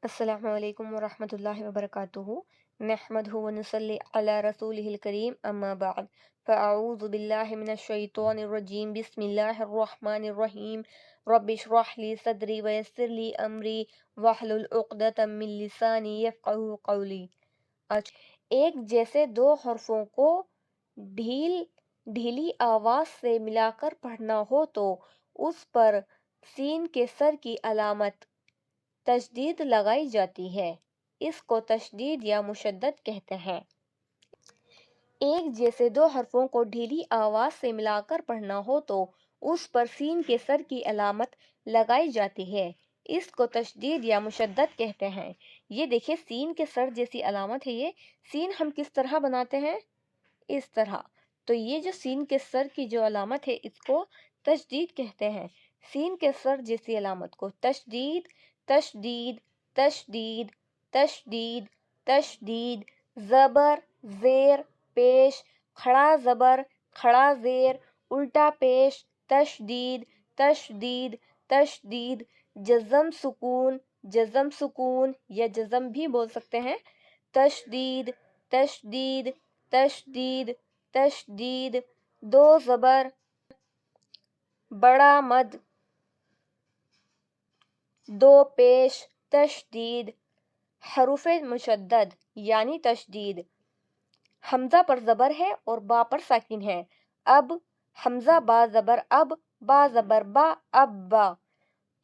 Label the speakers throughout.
Speaker 1: السلام علیکم ورحمۃ اللہ وبرکاتہ نحمدہ ونصلی علی رسولہ الکریم اما بعد فاعوذ باللہ من الشیطان الرجیم بسم اللہ الرحمن الرحیم رب اشرح لی صدری ویسر لی امری واحلل عقدۃ من لسانی یفقہوا قولی۔ آج ایک جیسے دو حرفوں کو ڈھیلی آواز سے ملا کر پڑھنا ہو تو اس پر سین کے سر کی علامت تشدید لگائی جاتی ہے، اس کو تشدید یا مشدد کہتے ہیں۔ ایک جیسے دو حرفوں کو ڈھیلی آواز سے ملا کر پڑھنا ہو تو اس پر سین کے سر کی علامت لگائی جاتی ہے، اس کو تشدید یا مشدد کہتے ہیں۔ یہ دیکھیں سین کے سر جیسی علامت ہے، یہ سین ہم کس طرح بناتے ہیں؟ اس طرح۔ تو یہ جو سین کے سر کی جو علامت ہے اس کو تشدید کہتے ہیں۔ سین کے سر جیسی علامت کو تشدید، تشدید، تشدید، تشدید، تشدید، زبر، زیر، پیش، کھڑا زبر، کھڑا زیر، الٹا پیش، تشدید، تشدید، تشدید، جزم سکون، جزم سکون یا جزم بھی بول سکتے ہیں، تشدید، تشدید، تشدید، تشدید، دو زبر، بڑا مد، دو پیش، تشدید۔ حروف مشدد یعنی تشدید، حمزہ پر زبر ہے اور با پر ساکن ہے۔ اب حمزہ با زبر اب، با زبر با، اب با۔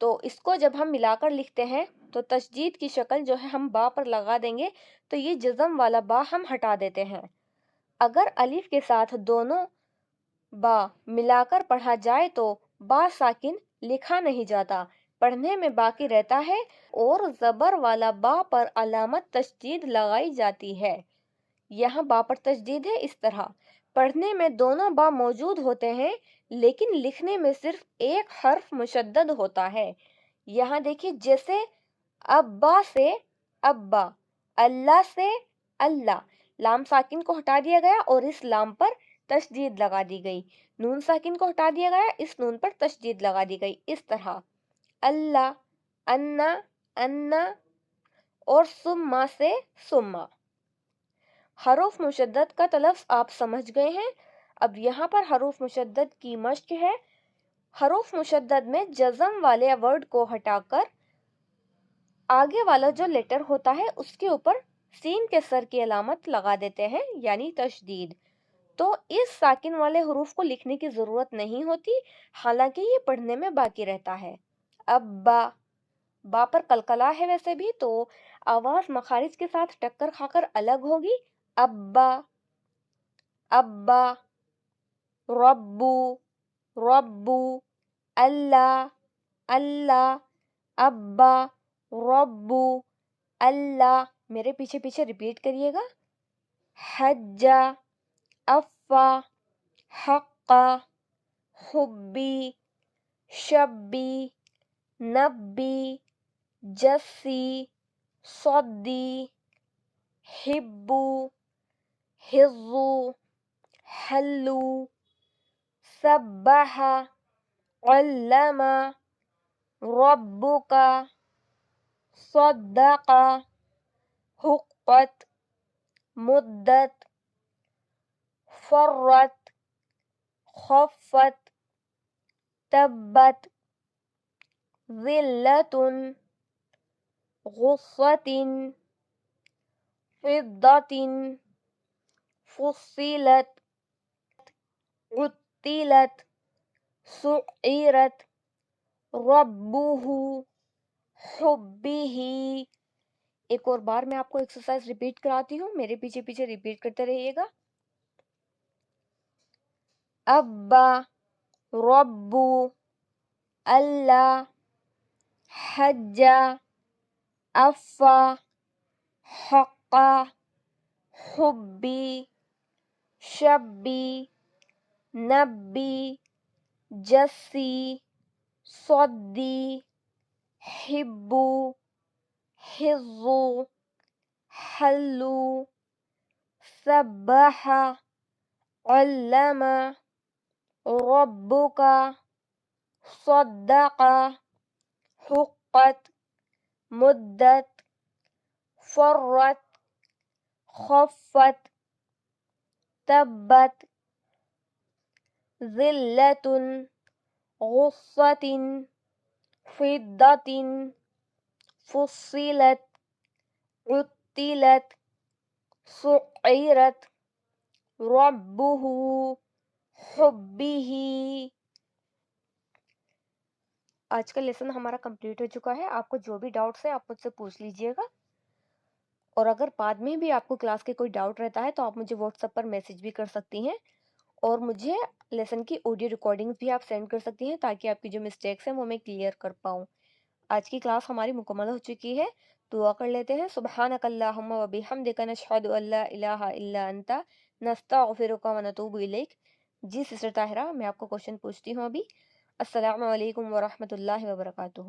Speaker 1: تو اس کو جب ہم ملا کر لکھتے ہیں تو تشدید کی شکل جو ہے ہم با پر لگا دیں گے تو یہ جزم والا با ہم ہٹا دیتے ہیں۔ اگر الف کے ساتھ دونوں با ملا کر پڑھا جائے تو با ساکن لکھا نہیں جاتا، پڑھنے میں باقی رہتا ہے اور زبر والا با پر علامت تشدید لگائی جاتی ہے۔ یہاں با پر تشدید ہے اس طرح، پڑھنے میں دونوں با موجود ہوتے ہیں لیکن لکھنے میں صرف ایک حرف مشدد ہوتا ہے۔ یہاں دیکھیے جیسے ابا سے ابا، اللہ سے اللہ، لام ساکن کو ہٹا دیا گیا اور اس لام پر تشدید لگا دی گئی، نون ساکن کو ہٹا دیا گیا، اس نون پر تشدید لگا دی گئی، اس طرح اللہ، انا، انا، اور سما سے سما۔ حروف مشدد کا تلفظ آپ سمجھ گئے ہیں۔ اب یہاں پر حروف مشدد کی مشق ہے۔ حروف مشدد میں جزم والے ورڈ کو ہٹا کر آگے والا جو لیٹر ہوتا ہے اس کے اوپر سین کے سر کی علامت لگا دیتے ہیں یعنی تشدید۔ تو اس ساکن والے حروف کو لکھنے کی ضرورت نہیں ہوتی، حالانکہ یہ پڑھنے میں باقی رہتا ہے۔ اب با، با پر قلقلہ ہے ویسے بھی تو آواز مخارج کے ساتھ ٹکر کھا کر الگ ہوگی۔ ابا، ابا، ربو، ربو، اللہ، اللہ، ابا، ربو، اللہ۔ میرے پیچھے پیچھے ریپیٹ کریے گا۔ حجا، افا، حقا، حبی، شبی، نبی، جسی، صدی، حبو، حزو، حلو، سبح، علم، ربک، صدق، حقت، مدت، فرت، خفت، تبت، ذلت، غصت، فضت، فصلت، عطلت، سعرت، ربہ، حبہ۔ ایک اور بار میں آپ کو ایکسرسائز ریپیٹ کراتی ہوں، میرے پیچھے پیچھے ریپیٹ کرتے رہیے گا۔ ابا، ربو، اللہ، حجا، افا، حقا، حبی، شبی، نبی، جسی، صدی، حبو، حزو، حلو، سبح، علم، ربک، صدق، حقت، مدت، فرت خفت تبت ذلة غصة فضة فصلت عطلت سعرت ربه حبه۔ آج کا لیسن ہمارا کمپلیٹ ہو چکا ہے۔ آپ کو جو بھی ڈاؤٹس ہے آپ مجھ سے پوچھ لیجئے گا، اور اگر بعد میں بھی آپ کو کلاس کے کوئی ڈاؤٹ رہتا ہے تو آپ مجھے واٹس ایپ پر میسج بھی کر سکتی ہیں، اور مجھے لیسن کی آڈیو ریکارڈنگز بھی آپ سینڈ کر سکتی ہیں تاکہ آپ کی جو مسٹیکس ہیں وہ میں کلیئر کر پاؤں۔ آج کی کلاس ہماری مکمل ہو چکی ہے۔ دعا کر لیتے ہیں۔ سبحانک اللہم و بحمدک نشہد ان لا الہ الا انت نستغفرک و نتوب الیک۔ جی سسٹر طاہرہ، میں آپ کو کوشچن پوچھتی ہوں ابھی۔ السلام علیکم ورحمۃ اللہ وبرکاتہ۔